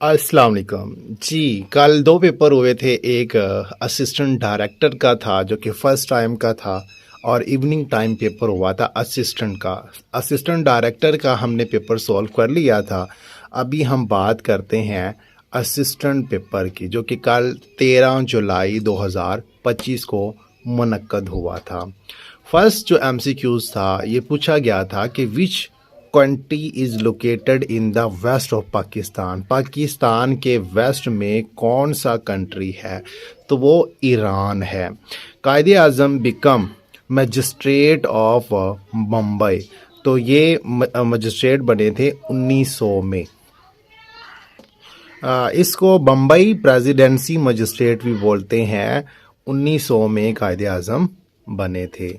अस्सलाम वालेकुम जी। कल दो पेपर हुए थे। एक असिस्टेंट डायरेक्टर का था जो कि फ़र्स्ट टाइम का था, और इवनिंग टाइम पेपर हुआ था असिस्टेंट का। असिस्टेंट डायरेक्टर का हमने पेपर सॉल्व कर लिया था। अभी हम बात करते हैं असिस्टेंट पेपर की, जो कि कल 13 जुलाई 2025 को मुनक्कद हुआ था। फर्स्ट जो एमसीक्यूज़ था, ये पूछा गया था कि which country is located in the west of Pakistan. Pakistan के वेस्ट में कौन सा कंट्री है? तो वो ईरान है। कायदे आज़म बिकम मजिस्ट्रेट ऑफ मुंबई। तो ये मजिस्ट्रेट बने थे 1900 में। इसको बम्बई प्रेसिडेंसी मजिस्ट्रेट भी बोलते हैं। 1900 में कायदे आज़म बने थे।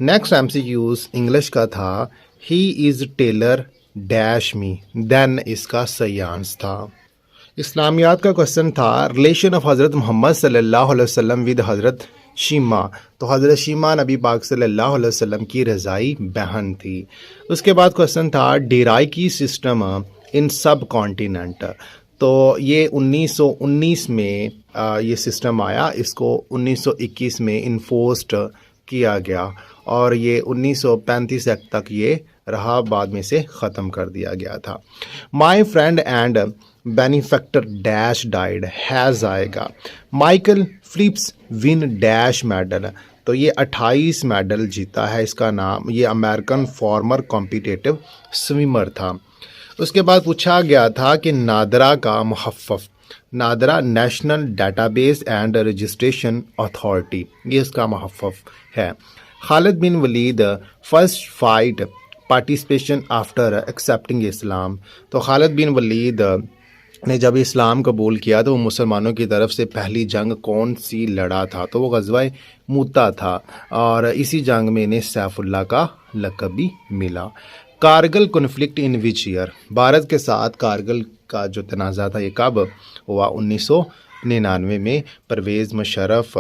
नेक्स्ट एमसीक्यूज इंग्लिश का था। He is taller dash me, देन इसका सयांस था। इस्लामियात का क्वेश्चन था रिलेशन ऑफ हज़रत मोहम्मद सल्लल्लाहु अलैहि वसल्लम विद हज़रत शीमा। तो हज़रत शीमा नबी पाक सल्लल्लाहु अलैहि वसल्लम की रज़ाई बहन थी। उसके बाद क्वेश्चन था डिराइकी सिस्टम इन सब कॉन्टिनेंट। तो ये 1919 में ये सिस्टम आया। इसको 1921 में इन्फोर्स्ड किया गया और ये 1935 तक ये रहा, बाद में से ख़त्म कर दिया गया था। My friend and benefactor dash died has आएगा। Michael Phelps win dash medal. तो ये 28 मेडल जीता है। इसका नाम, ये अमेरिकन फॉर्मर कॉम्पिटिटिव स्विमर था। उसके बाद पूछा गया था कि नादरा का मुहफ़्फ़फ़। NADRA national database and registration authority, ये इसका मुहफ़्फ़फ़ है। Khalid bin Walid first fight participation after accepting Islam. तो खालिद बिन वलीद ने जब इस्लाम कबूल किया तो वो मुसलमानों की तरफ से पहली जंग कौन सी लड़ा था? तो वो ग़ज़वा मूता था, और इसी जंग में इन्हें सैफुल्लाह का लक़ब भी मिला। Kargil conflict in which year. Bharat के साथ कारगिल का जो तनाज़ा था ये कब हुआ? 1999 में। परवेज़ मुशर्रफ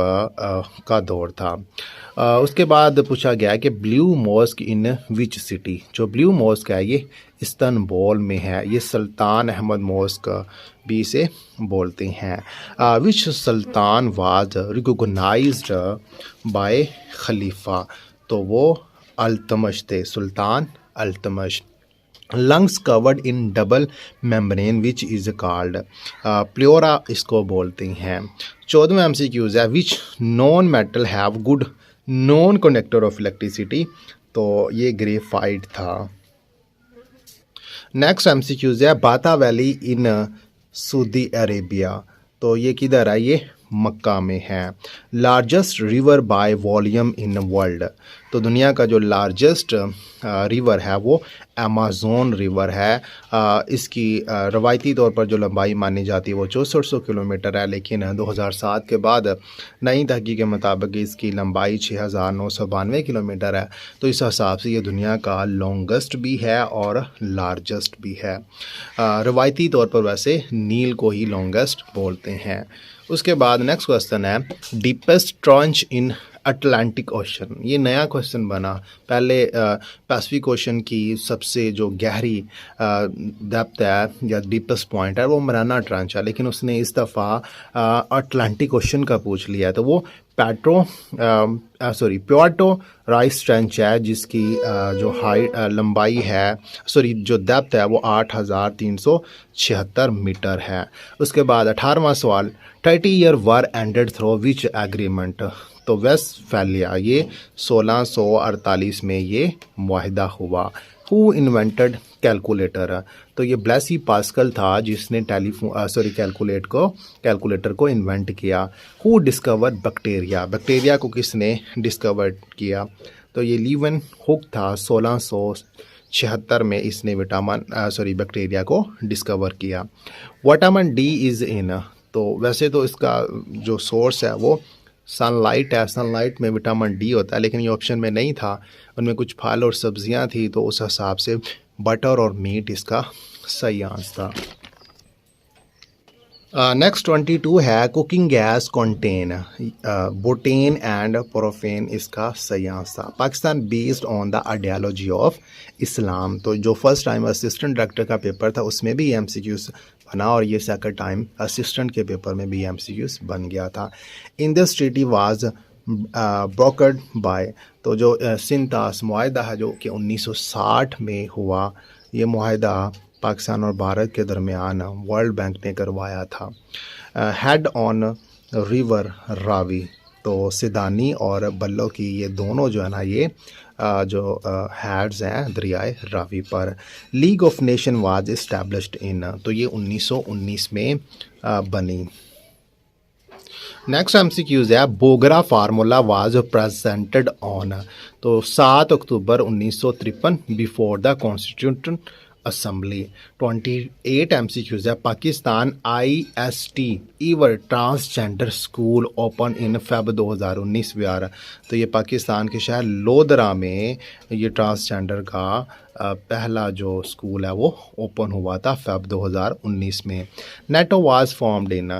का दौर था। उसके बाद पूछा गया कि blue mosque in which city. जो ब्लू मॉस्क है ये इस्तांबुल में है। ये सुल्तान अहमद मॉस्क भी इसे बोलते हैं। Which sultan was recognized by खलीफा। तो वो अल्तमश थे, सुल्तान Altamash. Lungs covered in double membrane which is called. Pleura इसको बोलते हैं। 14वां एमसीक्यूज है which non metal have good non conductor of electricity. तो ये ग्रेफाइट था। नेक्स्ट एमसीक्यूज है बाता वैली इन सऊदी अरेबिया। तो ये किधर है? ये मक्का में है। Largest river by volume in world. तो दुनिया का जो लार्जेस्ट रिवर है वो अमेज़न रिवर है। इसकी रवायती तौर पर जो लंबाई मानी जाती है वो 6400 किलोमीटर है, लेकिन 2007 के बाद नई तहकीक के मुताबिक इसकी लंबाई 6992 किलोमीटर है। तो इस हिसाब से ये दुनिया का लॉन्गेस्ट भी है और लार्जेस्ट भी है। रवायती तौर पर वैसे नील को ही लॉन्गेस्ट बोलते हैं। उसके बाद नेक्स्ट क्वेश्चन है डीपेस्ट ट्रंच इन अटलांटिक ओशन। ये नया क्वेश्चन बना। पहले पैसिफिक ओशन की सबसे जो गहरी डेप्थ है या डीपेस्ट पॉइंट है वो मराना ट्रंच है, लेकिन उसने इस दफ़ा अटलांटिक ओशन का पूछ लिया। तो वो प्योर्टो राइस ट्रंच है, जिसकी जो हाइट लंबाई है, जो डेप्थ है वो 8376 मीटर है। उसके बाद 18वां सवाल 30 year war ended through which agreement. तो वेस्टफैलिया, ये 1648 में ये मुआहिदा हुआ। Who invented calculator. तो ये ब्लेसी पास्कल था जिसने कैलकुलेटर को इन्वेंट किया। Who discover bacteria. बैक्टीरिया को किसने डिस्कवर किया? तो ये लीवन हुक था। 1676 में इसने बैक्टीरिया को डिस्कवर किया। Vitamin D is in. तो वैसे तो इसका जो सोर्स है वो सनलाइट है। सनलाइट में विटामिन डी होता है, लेकिन ये ऑप्शन में नहीं था। उनमें कुछ फल और सब्जियां थी, तो उस हिसाब से बटर और मीट इसका सही आंसर था। नेक्स्ट 22 है cooking gas contain butane and propane, इसका सही answer. Pakistan based on the ideology of Islam, तो जो फर्स्ट टाइम असिस्टेंट डायरेक्टर का पेपर था उसमें भी एमसीक्यूज बना और ये सेकंड टाइम असिस्टेंट के पेपर में भी एमसीक्यूज बन गया था। In this treaty was brokered by, तो जो सिंतास मुआहदा है जो कि 1960 में हुआ, ये मुआहदा पाकिस्तान और भारत के दरमियान वर्ल्ड बैंक ने करवाया था। हेड ऑन रिवर रावी, तो सिदानी और बल्लो की ये दोनों जो है ना ये जो हेड्स हैं दरियाए रावी पर। League of nation was established in, तो ये 1919 में बनी। नेक्स्ट एमसीक्यूज है Bogra formula was presented on, तो 7 October 1953 before the constitution assembly. 28 MCQs है Pakistan IST ever transgender school open in Feb 2019 year, तो ये पाकिस्तान के शहर लोधरा में ये ट्रांसजेंडर का पहला जो स्कूल है वो ओपन हुआ था फेब 2019 में। NATO was formed in,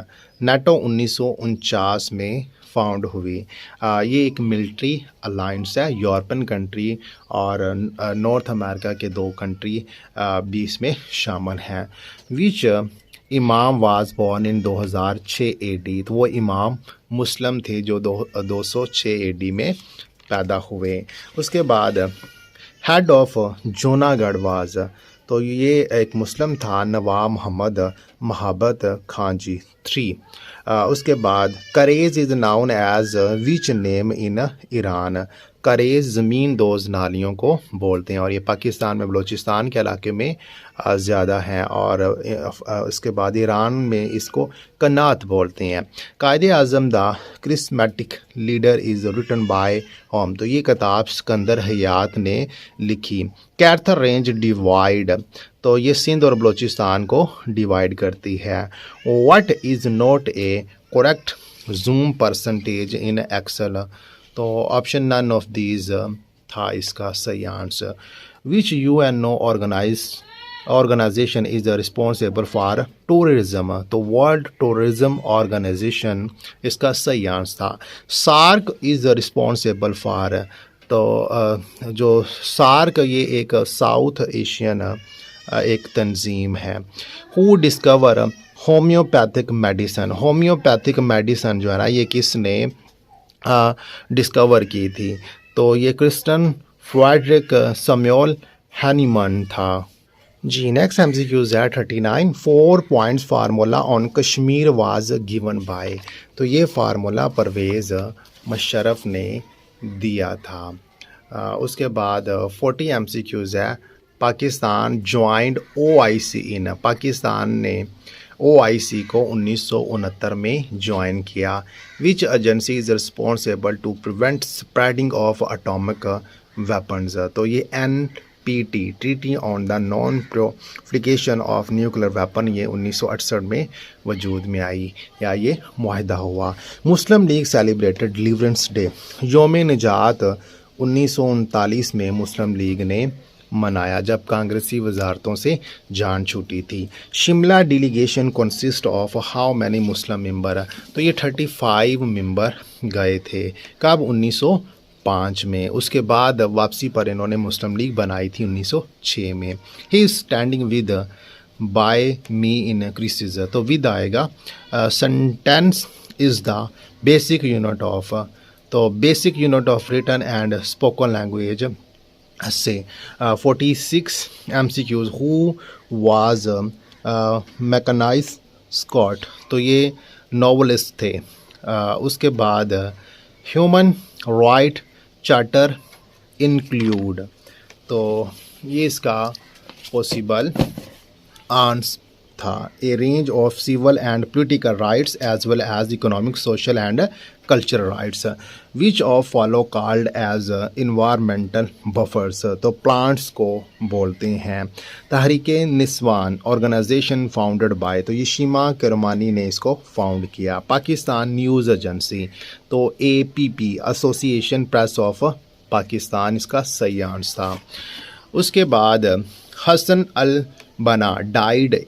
NATO 1949 में फाउंड हुई। ये एक मिलिट्री अलायंस है, यूरोपियन कंट्री और नॉर्थ अमेरिका के 2 कंट्री भी इसमें शामिल हैं। विच इमाम वाज बॉर्न इन 2006 AD, तो वो इमाम मुस्लिम थे जो 206 AD में पैदा हुए। उसके बाद हेड ऑफ जूनागढ़ वाज, तो ये एक मुस्लिम था नवाब मोहम्मद महाबत खान जी 3। उसके बाद करेज is known as which name in Iran, करेज ज़मीन दोज नालियों को बोलते हैं और ये पाकिस्तान में बलूचिस्तान के इलाके में ज़्यादा हैं और इसके बाद ईरान में इसको कनात बोलते हैं। Quaid-e Azam the charismatic leader is written by whom, तो ये किताब सिकंदर हयात ने लिखी। कैर्थर रेंज डिवाइड, तो ये सिंध और बलूचिस्तान को डिवाइड करती है। What is not a correct zoom percentage in Excel, तो ऑप्शन नन ऑफ दीज था इसका सही answer. Which UNO organisation is responsible for tourism, तो वर्ल्ड टूरिज्म ऑर्गेनाइजेशन इसका सही आंसर था। सार्क इज़ रिस्पॉन्सिबल फॉर, तो जो सार्क ये एक साउथ एशियन एक तंजीम है। Who discover homeopathic medicine, homeopathic medicine जो है ना ये किसने डिस्कवर की थी, तो ये क्रिस्टन फ्रेडरिक सैमुअल हैनीमन था। जी नेक्स्ट एमसीक्यूज है 39 4 points formula on Kashmir was given by, तो ये फार्मूला परवेज़ मुशर्रफ ने दिया था। उसके बाद 40 एमसीक्यूज है Pakistan joined OIC in, Pakistan ने OIC को 1969 में ज्वाइन किया। Which agency is responsible to prevent spreading of atomic weapons, तो ये NPT treaty on the non proliferation of nuclear weapon, ये 1968 में वजूद में आई या ये मुआहदा हुआ। मुस्लिम लीग सेलिब्रेटेड डिलीवरेंस डे, योम निजात 1939 में मुस्लिम लीग ने मनाया जब कांग्रेसी वजारतों से जान छूटी थी। Shimla delegation consist of how many Muslim member, तो ये 35 मेंबर गए थे कब 1905 में। उसके बाद वापसी पर इन्होंने मुस्लिम लीग बनाई थी 1906 में। He is standing with by me in crisis, तो विद आएगा। Sentence is the basic unit of, तो basic unit of written and spoken language से। 46 MCQs, who was MacKenzie Scott, तो ये नॉवलिस्ट थे। उसके बाद ह्यूमन राइट चार्टर इंक्लूड, तो ये इसका पॉसिबल आंसर था। A range of civil and political rights as well as economic social and cultural rights, which of follow called as environmental buffers, तो प्लांट्स को बोलते हैं। Tehreek Niswan organization founded by, तो ये शीमा करमानी ने इसको फाउंड किया। पाकिस्तान न्यूज़ एजेंसी, तो APP association press of Pakistan इसका सही आंसर था। उसके बाद हसन अल बना डाइड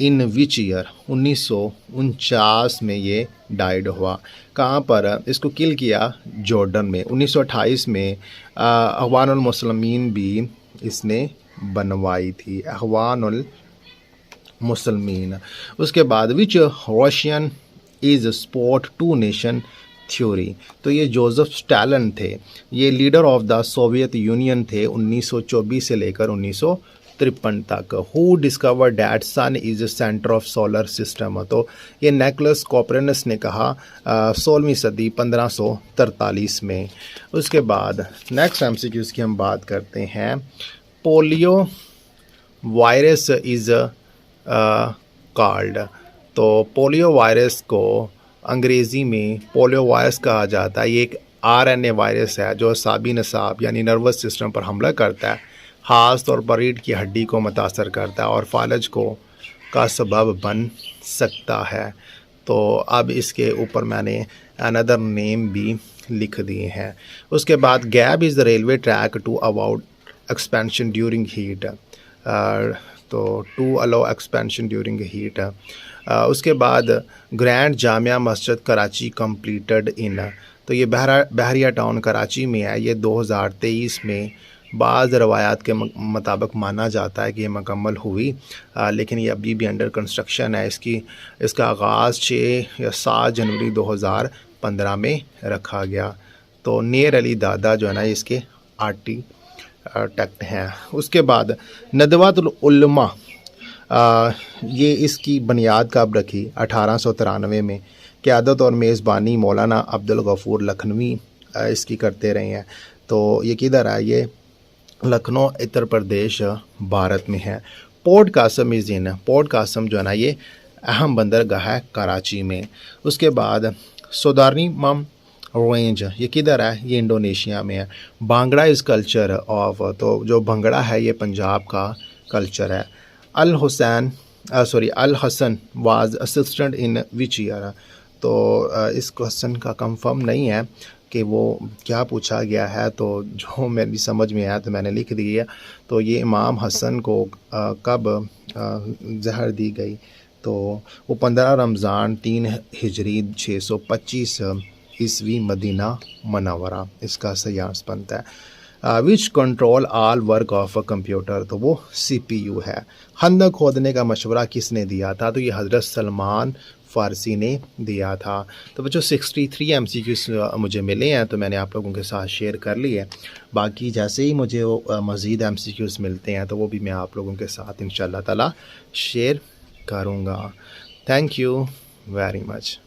इन विच ईयर 1949 में ये डाइड हुआ। कहाँ पर इसको किल किया? जॉर्डन में। 1928 में अखवानुल मुस्लिमीन भी इसने बनवाई थी, अखवानुल मुसलमीन। उसके बाद which Russian is sport two nation theory, तो ये जोसेफ स्टालिन थे, ये leader of the Soviet Union थे 1924 से लेकर 1953 तक। Who discover that sun is centre of solar system, तो ये निकोलस कोपरनिकस ने कहा 16वीं सदी 1543 में। उसके बाद नेक्स्ट एमसीक्यूज की हम बात करते हैं। पोलियो वायरस इज कॉल्ड, तो पोलियो वायरस को अंग्रेज़ी में पोलियो वायरस कहा जाता है। ये एक आरएनए वायरस है जो असाबी नसाब यानी नर्वस सिस्टम पर हमला करता है, ख़ास तौर पर रीढ़ की हड्डी को मुतासर करता है और फालज को का सबब बन सकता है। तो अब इसके ऊपर मैंने अनदर नेम भी लिख दिए हैं। उसके बाद gap is the railway track to avoid expansion during heat, तो to allow expansion during heat. उसके बाद grand Jamia Masjid Karachi completed in, तो ये बहरिया टाउन कराची में है, ये 2023 में बाज़ रवायात के मुताबिक माना जाता है कि ये मुकम्मल हुई, लेकिन ये अभी भी अंडर कंस्ट्रक्शन है। इसका आगाज़ 6 या 7 जनवरी 2015 में रखा गया। तो नेर अली दादा जो है ना इसके आर्किटेक्ट हैं। उसके बाद नदवातुल उलमा, ये इसकी बुनियाद कब रखी? 1893 में। क़यादत और मेज़बानी मौलाना अब्दुल गफ़ूर लखनवी इसकी करते रहे हैं। तो ये किधर है? ये लखनऊ उत्तर प्रदेश भारत में है। Port Qasim is in, port Qasim जो है ना ये अहम बंदरगाह है कराची में। उसके बाद सोदारनीमम रेंज, ये किधर है? ये इंडोनेशिया में है। भांगड़ा इज़ कल्चर ऑफ, तो जो भंगड़ा है ये पंजाब का कल्चर है। Al Hasan was assistant in which year, तो इस क्वेश्चन का कंफर्म नहीं है कि वो क्या पूछा गया है, तो जो मेरी समझ में आया तो मैंने लिख दिया। तो ये इमाम हसन को कब जहर दी गई? तो वो 15 रमज़ान 3 हिजरी 625 ईस्वी मदीना मनव्वरा, इसका सही आंसर बनता है। Which control all work of a computer, तो वो CPU है। खंदक खोदने का मशवरा किसने दिया था? तो ये हज़रत सलमान फ़ारसी ने दिया था। तो बच्चों 63 MCQs मुझे मिले हैं, तो मैंने आप लोगों के साथ शेयर कर लिए। बाकी जैसे ही मुझे वो मज़ीद MCQs मिलते हैं तो वो भी मैं आप लोगों के साथ इंशाअल्लाह ताला शेयर करूँगा। Thank you very much.